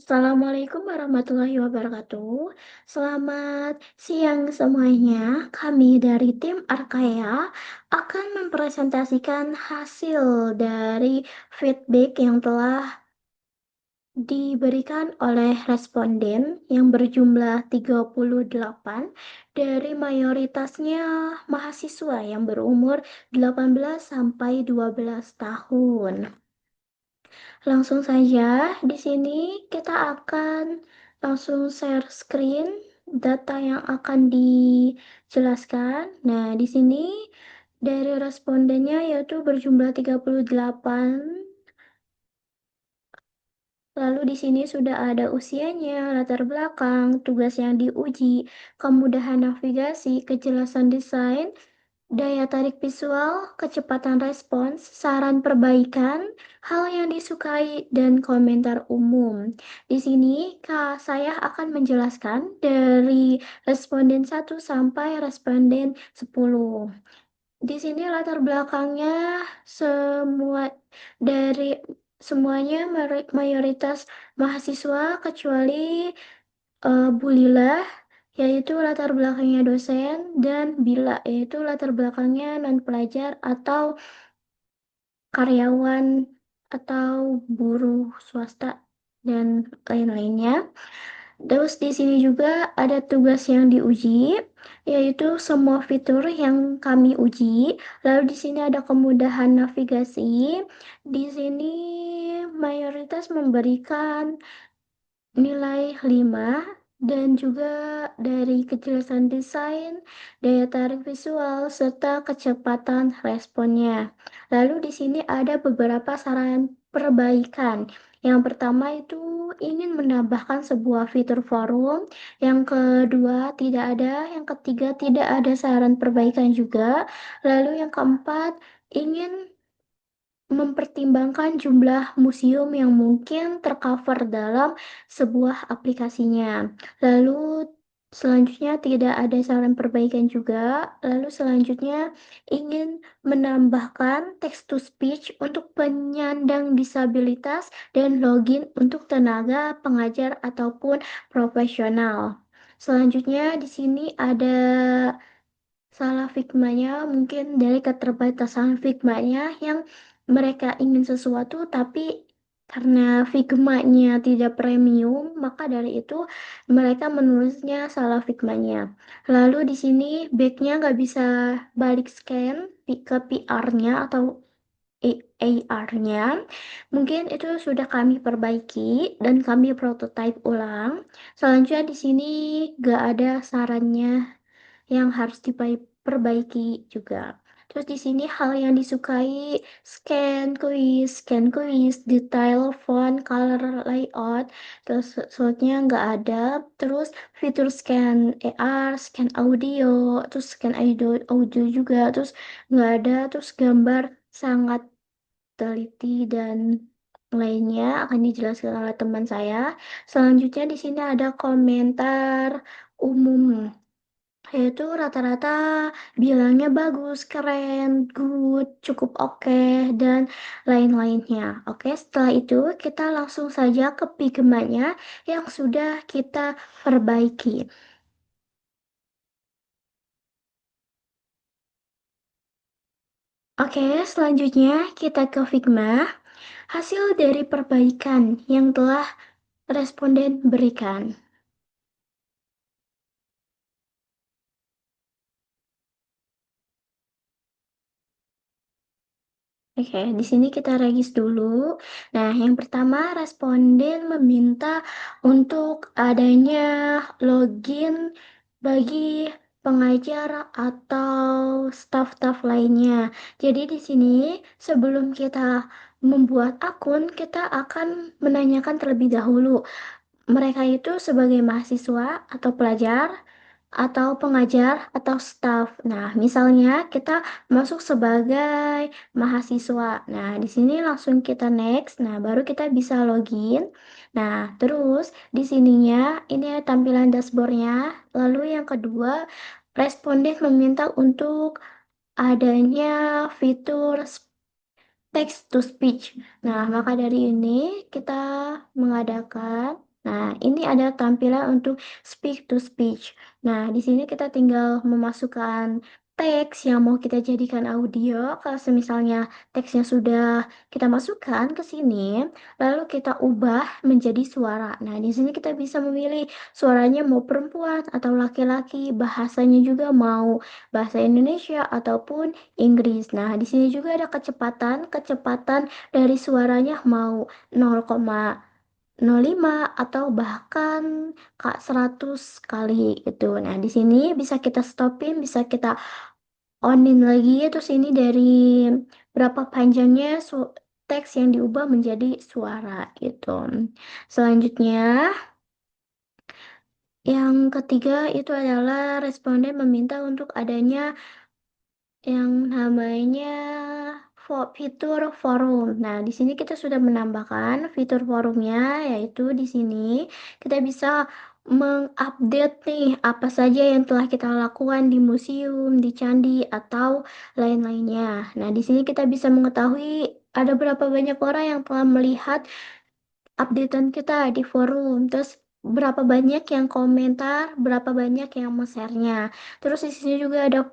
Assalamualaikum warahmatullahi wabarakatuh. Selamat siang semuanya. Kami dari tim Arkaya akan mempresentasikan hasil dari feedback yang telah diberikan oleh responden yang berjumlah 38 dari mayoritasnya mahasiswa yang berumur 18 sampai 12 tahun. Langsung saja, di sini kita akan langsung share screen data yang akan dijelaskan. Nah, di sini dari respondennya yaitu berjumlah 38. Lalu di sini sudah ada usianya, latar belakang, tugas yang diuji, kemudahan navigasi, kejelasan desain, daya tarik visual, kecepatan respons, saran perbaikan, hal yang disukai, dan komentar umum. Di sini saya akan menjelaskan dari responden 1 sampai responden 10. Di sini latar belakangnya dari semuanya mayoritas mahasiswa kecuali Bu Lila, yaitu latar belakangnya dosen, dan Bila, yaitu latar belakangnya non-pelajar atau karyawan atau buruh swasta dan lain-lainnya. Terus di sini juga ada tugas yang diuji, yaitu semua fitur yang kami uji. Lalu di sini ada kemudahan navigasi. Di sini mayoritas memberikan nilai 5 dan juga dari kejelasan desain, daya tarik visual, serta kecepatan responnya. Lalu di sini ada beberapa saran perbaikan. Yang pertama itu ingin menambahkan sebuah fitur forum, yang kedua tidak ada, yang ketiga tidak ada saran perbaikan juga, lalu yang keempat ingin mempertimbangkan jumlah museum yang mungkin tercover dalam sebuah aplikasinya. Lalu selanjutnya tidak ada saran perbaikan juga. Lalu selanjutnya ingin menambahkan text to speech untuk penyandang disabilitas dan login untuk tenaga pengajar ataupun profesional. Selanjutnya di sini ada salah figmanya, mungkin dari keterbatasan figmanya yang mereka ingin sesuatu tapi karena figmanya tidak premium, maka dari itu mereka menulisnya salah figmanya. Lalu di sini backnya nggak bisa balik scan ke PR-nya atau AR-nya. Mungkin itu sudah kami perbaiki dan kami prototype ulang. Selanjutnya di sini nggak ada sarannya yang harus diperbaiki juga. Terus di sini hal yang disukai scan quiz, detail, font, color, layout, terus slotnya nggak ada. Terus fitur scan AR, scan audio, terus scan audio juga, terus nggak ada. Terus gambar sangat teliti dan lainnya akan dijelaskan oleh teman saya. Selanjutnya di sini ada komentar umum, yaitu rata-rata bilangnya bagus, keren, good, cukup oke, dan lain-lainnya. Oke, setelah itu kita langsung saja ke pigmentnya yang sudah kita perbaiki. Oke, selanjutnya kita ke Figma. Hasil dari perbaikan yang telah responden berikan. Oke, di sini kita regis dulu. Nah, yang pertama responden meminta untuk adanya login bagi pengajar atau staf-staf lainnya. Jadi di sini sebelum kita membuat akun, kita akan menanyakan terlebih dahulu mereka itu sebagai mahasiswa atau pelajar atau pengajar atau staff. Nah, misalnya kita masuk sebagai mahasiswa. Nah, di sini langsung kita next. Nah, baru kita bisa login. Nah, terus di sininya ini tampilan dashboardnya. Lalu yang kedua, responden meminta untuk adanya fitur text to speech. Nah, maka dari ini kita mengadakan Nah, ini ada tampilan untuk speak to speech. Nah, di sini kita tinggal memasukkan teks yang mau kita jadikan audio. Kalau semisalnya teksnya sudah kita masukkan ke sini, lalu kita ubah menjadi suara. Nah, di sini kita bisa memilih suaranya mau perempuan atau laki-laki, bahasanya juga mau bahasa Indonesia ataupun Inggris. Nah, di sini juga ada kecepatan dari suaranya mau 0,05 atau bahkan 100 kali gitu. Nah, di sini bisa kita stopin, bisa kita onin lagi. Terus ini dari berapa panjangnya teks yang diubah menjadi suara gitu. Selanjutnya, yang ketiga itu adalah responden meminta untuk adanya yang namanya fitur forum. Nah, di sini kita sudah menambahkan fitur forumnya, yaitu di sini kita bisa mengupdate nih apa saja yang telah kita lakukan di museum, di candi, atau lain-lainnya. Nah, di sini kita bisa mengetahui ada berapa banyak orang yang telah melihat updatean kita di forum, terus berapa banyak yang komentar, berapa banyak yang share-nya. Terus di sini juga ada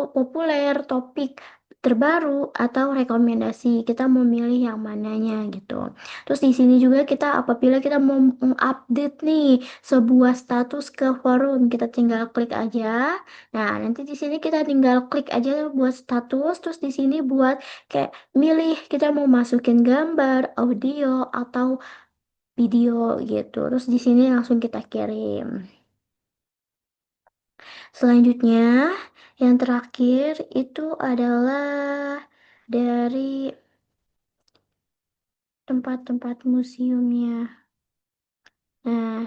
populer, topik terbaru atau rekomendasi. Kita mau milih yang mananya gitu. Terus di sini juga kita apabila kita mau mengupdate nih sebuah status ke forum, kita tinggal klik aja. Nah, nanti di sini kita tinggal klik aja buat status, terus di sini buat kayak milih kita mau masukin gambar, audio, atau video gitu. Terus di sini langsung kita kirim. Selanjutnya, yang terakhir itu adalah dari tempat-tempat museumnya. Nah,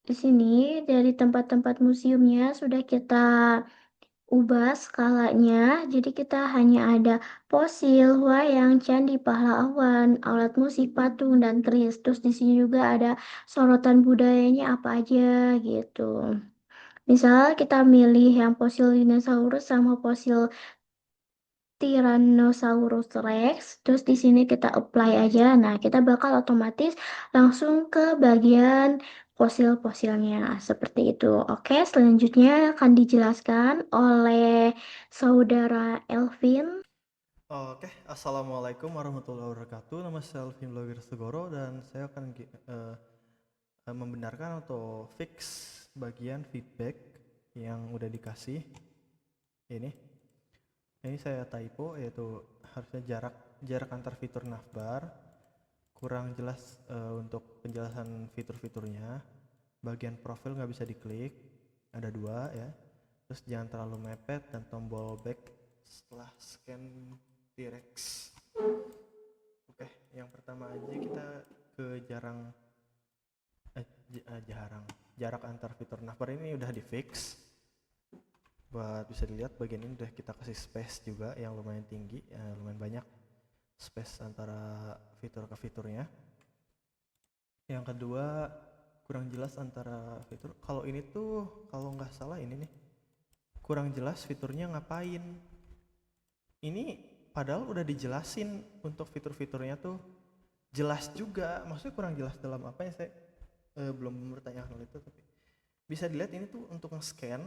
di sini dari tempat-tempat museumnya sudah kita ubah skalanya, jadi kita hanya ada fosil, wayang, candi pahlawan, alat musik, patung, dan keris. Terus di sini juga ada sorotan budayanya apa aja gitu. Misal kita milih yang fosil dinosaurus sama fosil Tyrannosaurus Rex, terus di sini kita apply aja. Nah, kita bakal otomatis langsung ke bagian fosil-fosilnya seperti itu. Oke, selanjutnya akan dijelaskan oleh saudara Elvin. Oke, Assalamualaikum warahmatullahi wabarakatuh. Nama saya Alvin Blogger Segoro dan saya akan membenarkan atau fix bagian feedback yang udah dikasih. Ini, ini saya typo, yaitu harusnya jarak antar fitur navbar kurang jelas untuk penjelasan fitur-fiturnya. Bagian profil nggak bisa diklik, ada dua ya. Terus jangan terlalu mepet dan tombol back setelah scan T-Rex. Oke, yang pertama aja kita ke jarak antar fitur navbar ini udah di fix. Buat bisa dilihat bagian ini udah kita kasih space juga yang lumayan tinggi, lumayan banyak space antara fitur ke fiturnya. Yang kedua, kurang jelas antara fitur. Kalau ini tuh kalau nggak salah ini nih kurang jelas fiturnya ngapain. Ini padahal udah dijelasin untuk fitur-fiturnya tuh jelas juga, maksudnya kurang jelas dalam apa ya, saya belum bertanya hal itu, tapi bisa dilihat ini tuh untuk nge-scan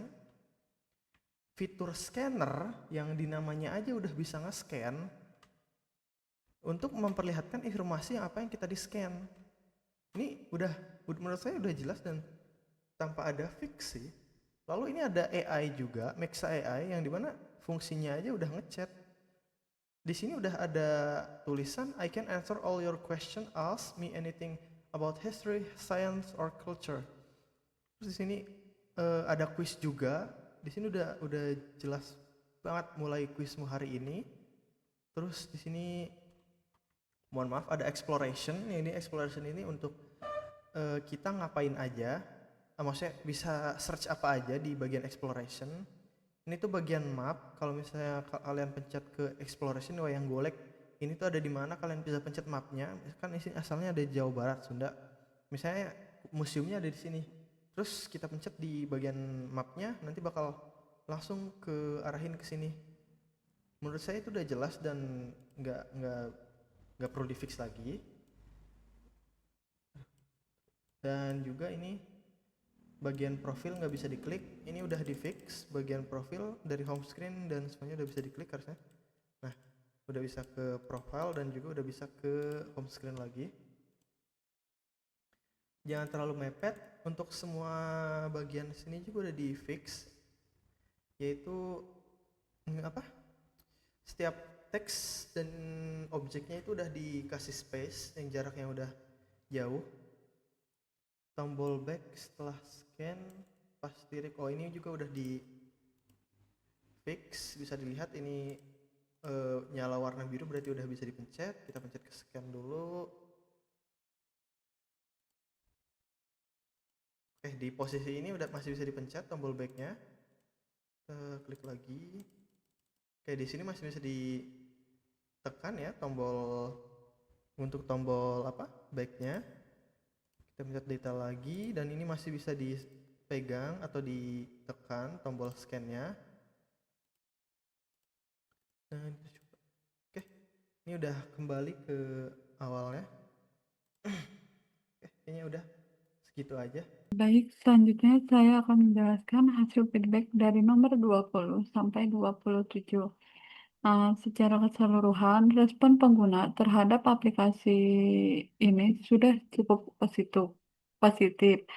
fitur scanner yang dinamanya aja udah bisa nge-scan untuk memperlihatkan informasi apa yang kita di-scan. Ini udah menurut saya udah jelas dan tanpa ada fix sih. Lalu ini ada AI juga, Maxa AI yang dimana fungsinya aja udah ngechat. Di sini udah ada tulisan I can answer all your question, ask me anything about history, science, or culture. Terus di sini ada quiz juga. Di sini udah jelas banget mulai quizmu hari ini. Terus di sini mohon maaf ada exploration. Ini exploration ini untuk kita ngapain aja. Maksudnya bisa search apa aja di bagian exploration. Ini tuh bagian map. Kalau misalnya kalian pencet ke exploration wayang golek, ini tuh ada di mana kalian bisa pencet mapnya. Kan ini asalnya ada di Jawa Barat, Sunda. Misalnya museumnya ada di sini. Terus kita pencet di bagian mapnya, nanti bakal langsung ke arahin ke sini. Menurut saya itu udah jelas dan nggak perlu di fix lagi. Dan juga ini bagian profil nggak bisa diklik, ini udah di fix bagian profil dari home screen dan semuanya udah bisa diklik harusnya. Nah, udah bisa ke profile dan juga udah bisa ke home screen lagi. Jangan terlalu mepet. Untuk semua bagian sini juga udah di fix, yaitu apa, setiap teks dan objeknya itu udah dikasih space yang jaraknya udah jauh. Tombol back setelah scan pas tirik, oh ini juga udah di fix, bisa dilihat ini nyala warna biru berarti udah bisa dipencet. Kita pencet ke scan dulu. Di posisi ini udah masih bisa dipencet tombol backnya. Klik lagi. Di sini masih bisa ditekan ya tombol untuk tombol apa backnya. Kita pencet detail lagi dan ini masih bisa dipegang atau ditekan tombol scan-nya. Dan oke, ini udah kembali ke awalnya. Kayaknya udah segitu aja. Baik, selanjutnya saya akan menjelaskan hasil feedback dari nomor 20 sampai 27. Secara keseluruhan, respon pengguna terhadap aplikasi ini sudah cukup positif.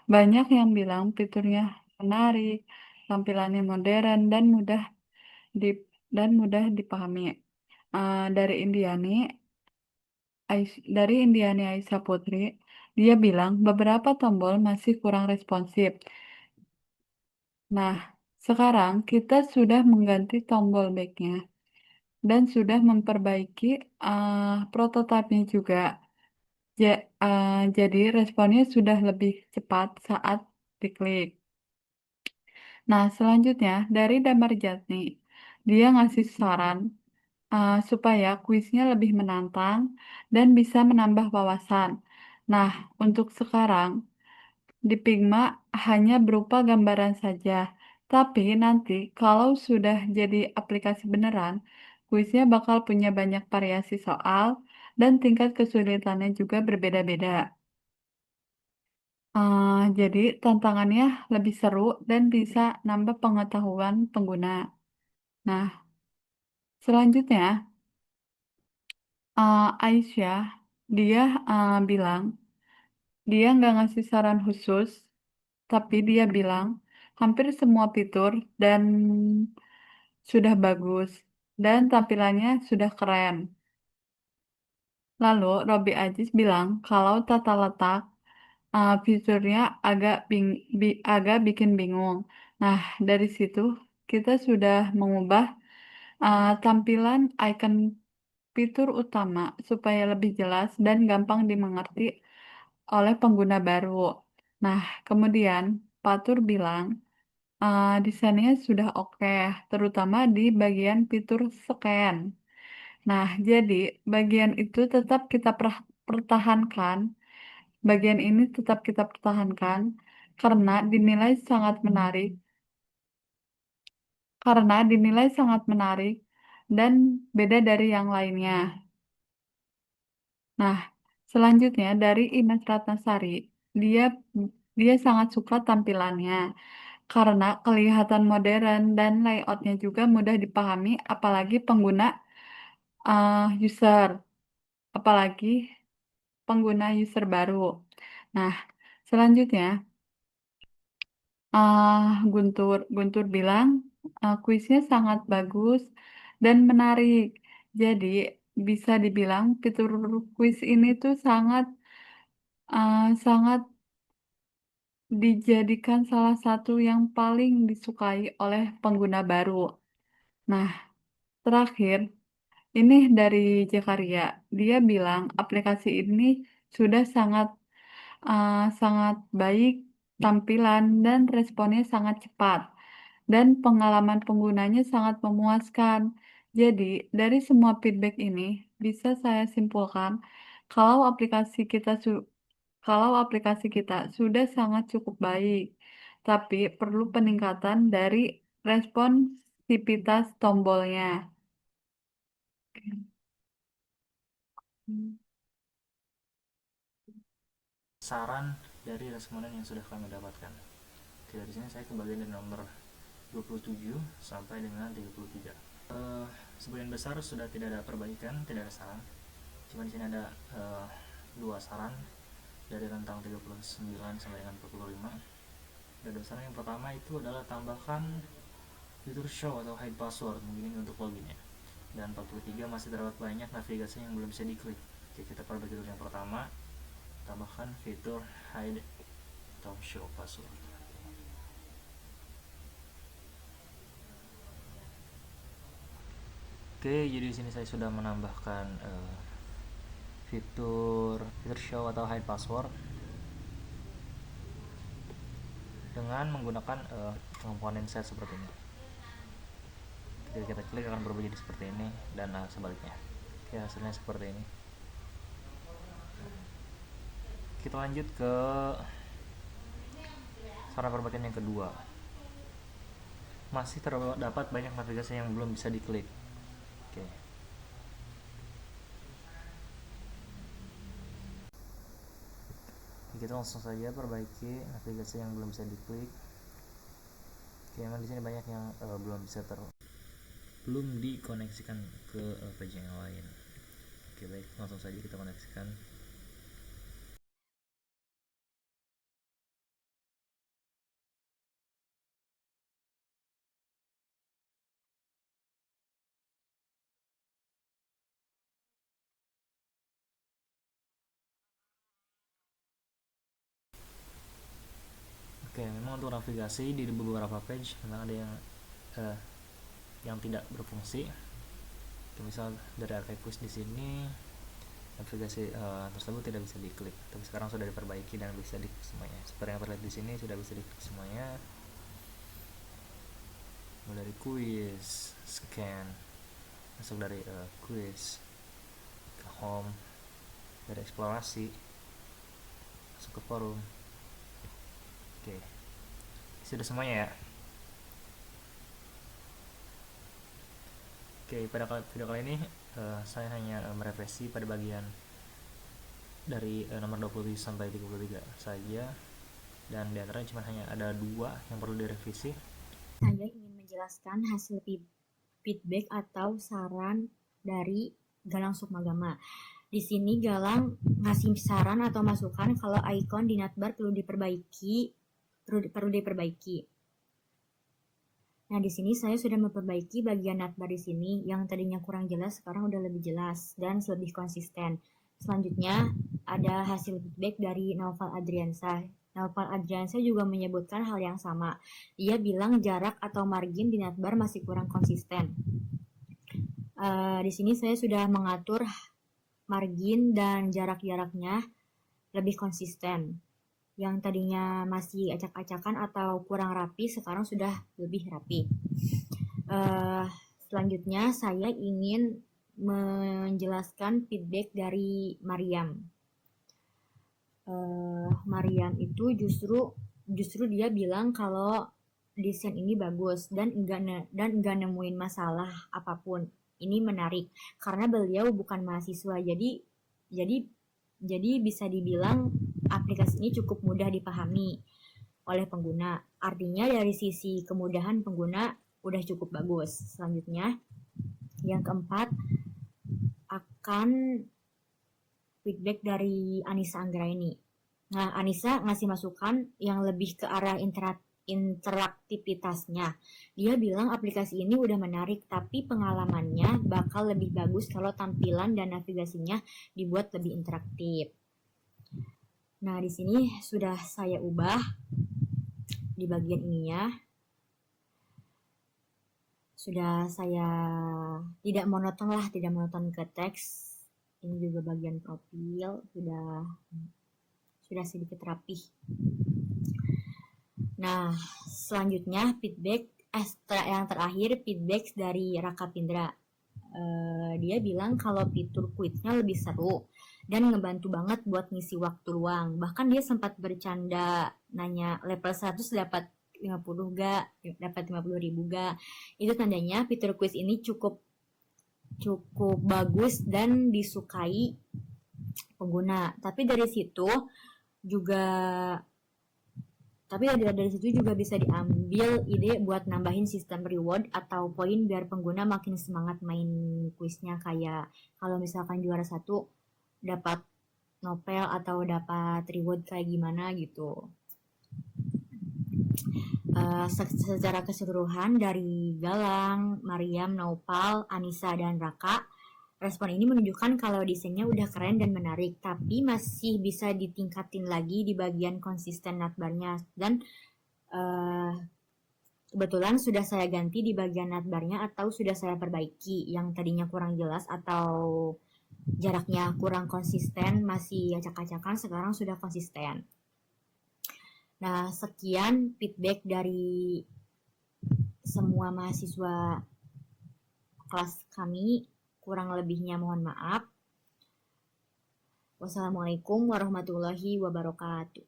Banyak yang bilang fiturnya menarik, tampilannya modern, di, dan mudah dipahami. Dari Indiani Aisyah Putri, dia bilang beberapa tombol masih kurang responsif. Nah, sekarang kita sudah mengganti tombol backnya dan sudah memperbaiki prototipenya juga. Jadi responnya sudah lebih cepat saat diklik. Nah, selanjutnya dari Damar Jatni, dia ngasih saran supaya kuisnya lebih menantang dan bisa menambah wawasan. Nah, untuk sekarang di Figma hanya berupa gambaran saja, tapi nanti kalau sudah jadi aplikasi beneran, kuisnya bakal punya banyak variasi soal dan tingkat kesulitannya juga berbeda-beda. Jadi tantangannya lebih seru dan bisa nambah pengetahuan pengguna. Nah, selanjutnya Aisyah, dia bilang dia nggak ngasih saran khusus, tapi dia bilang hampir semua fitur dan sudah bagus dan tampilannya sudah keren. Lalu Robby Ajis bilang kalau tata letak fiturnya agak bikin bingung. Nah, dari situ kita sudah mengubah tampilan icon fitur utama supaya lebih jelas dan gampang dimengerti oleh pengguna baru. Nah, kemudian Patur bilang desainnya sudah oke, terutama di bagian fitur scan. Nah, jadi bagian itu tetap kita pertahankan. Bagian ini tetap kita pertahankan karena dinilai sangat menarik, dan beda dari yang lainnya. Nah, selanjutnya dari Ines Ratnasari, dia dia sangat suka tampilannya karena kelihatan modern dan layoutnya juga mudah dipahami, user, apalagi pengguna user baru. Nah, selanjutnya Guntur bilang kuisnya sangat bagus dan menarik. Jadi bisa dibilang fitur kuis ini tuh sangat dijadikan salah satu yang paling disukai oleh pengguna baru. Nah, terakhir ini dari Jakaria. Dia bilang aplikasi ini sudah sangat baik tampilan dan responnya sangat cepat dan pengalaman penggunanya sangat memuaskan. Jadi, dari semua feedback ini bisa saya simpulkan kalau aplikasi kita sudah sangat cukup baik, tapi perlu peningkatan dari responsivitas tombolnya. Saran dari responden yang sudah kami dapatkan. Oke, dari sini saya kebagian dari nomor 27 sampai dengan 33. Sebagian besar sudah tidak ada perbaikan, tidak ada saran. Cuma di sini ada 2 saran dari rentang 39 sampai dengan 45. Ada 2 saran. Yang pertama itu adalah tambahkan fitur show atau hide password, mungkin ini untuk loginnya. Dan 43, masih terdapat banyak navigasi yang belum bisa diklik. Oke, kita perbaiki dulu yang pertama, tambahkan fitur hide atau show password. Oke, jadi di sini saya sudah menambahkan fitur show atau hide password dengan menggunakan komponen set seperti ini. Ketika kita klik akan berubah jadi seperti ini, dan sebaliknya. Oke, hasilnya seperti ini. Kita lanjut ke saran perbaikan yang kedua. Masih terdapat banyak navigasi yang belum bisa diklik. Oke. Kita langsung saja perbaiki navigasi yang belum bisa diklik. Oke, memang di sini banyak yang belum dikoneksikan ke page yang lain. Oke, baik, langsung saja kita koneksikan. Oke, memang untuk navigasi di beberapa page memang ada yang tidak berfungsi. Oke, misal dari archive quiz di sini navigasi tersebut tidak bisa diklik, tapi sekarang sudah diperbaiki dan bisa diklik semuanya. Seperti yang terlihat di sini sudah bisa diklik semuanya. Mulai dari quiz, scan, masuk dari quiz ke home, dari eksplorasi masuk ke forum. Oke, sudah semuanya ya. Oke, pada video kali ini saya hanya merevisi pada bagian dari nomor 27 sampai 33 saja, dan diantaranya cuma hanya ada 2 yang perlu direvisi. Saya ingin menjelaskan hasil feedback atau saran dari Galang Sukmagama. Di sini Galang ngasih saran atau masukan kalau icon di navbar perlu diperbaiki. Nah, di sini saya sudah memperbaiki bagian navbar di sini yang tadinya kurang jelas, sekarang udah lebih jelas dan lebih konsisten. Selanjutnya ada hasil feedback dari Naufal Adriansyah. Naufal Adriansyah juga menyebutkan hal yang sama. Dia bilang jarak atau margin di navbar masih kurang konsisten. Di sini saya sudah mengatur margin dan jarak-jaraknya lebih konsisten. Yang tadinya masih acak-acakan atau kurang rapi, sekarang sudah lebih rapi. Selanjutnya saya ingin menjelaskan feedback dari Mariam. Mariam itu justru dia bilang kalau desain ini bagus dan enggak nemuin masalah apapun. Ini menarik karena beliau bukan mahasiswa, jadi bisa dibilang aplikasi ini cukup mudah dipahami oleh pengguna. Artinya dari sisi kemudahan pengguna udah cukup bagus. Selanjutnya, yang keempat akan feedback dari Anissa Anggraini. Nah, Anissa ngasih masukan yang lebih ke arah interaktivitasnya. Dia bilang aplikasi ini udah menarik, tapi pengalamannya bakal lebih bagus kalau tampilan dan navigasinya dibuat lebih interaktif. Nah, di sini sudah saya ubah di bagian ininya. Sudah saya tidak monoton ke teks. Ini juga bagian profil sudah sedikit rapih. Nah, selanjutnya feedback yang terakhir feedback dari Raka Pindra. Dia bilang kalau fitur quiznya lebih seru dan ngebantu banget buat ngisi waktu luang. Bahkan dia sempat bercanda nanya level 100 dapat 50 gak? Dapat 50.000 gak? Itu tandanya fitur quiz ini cukup bagus dan disukai pengguna. Tapi dari situ juga, tapi dari situ juga bisa diambil ide buat nambahin sistem reward atau poin biar pengguna makin semangat main kuisnya. Kayak kalau misalkan juara 1 dapat novel atau dapat reward kayak gimana gitu. Secara keseluruhan dari Galang, Mariam, Naupal, Anissa, dan Raka, respon ini menunjukkan kalau desainnya udah keren dan menarik, tapi masih bisa ditingkatin lagi di bagian konsisten navbarnya. Dan kebetulan sudah saya ganti di bagian navbarnya atau sudah saya perbaiki yang tadinya kurang jelas atau jaraknya kurang konsisten, masih acak-acakan, sekarang sudah konsisten. Nah, sekian feedback dari semua mahasiswa kelas kami. Kurang lebihnya mohon maaf. Wassalamualaikum warahmatullahi wabarakatuh.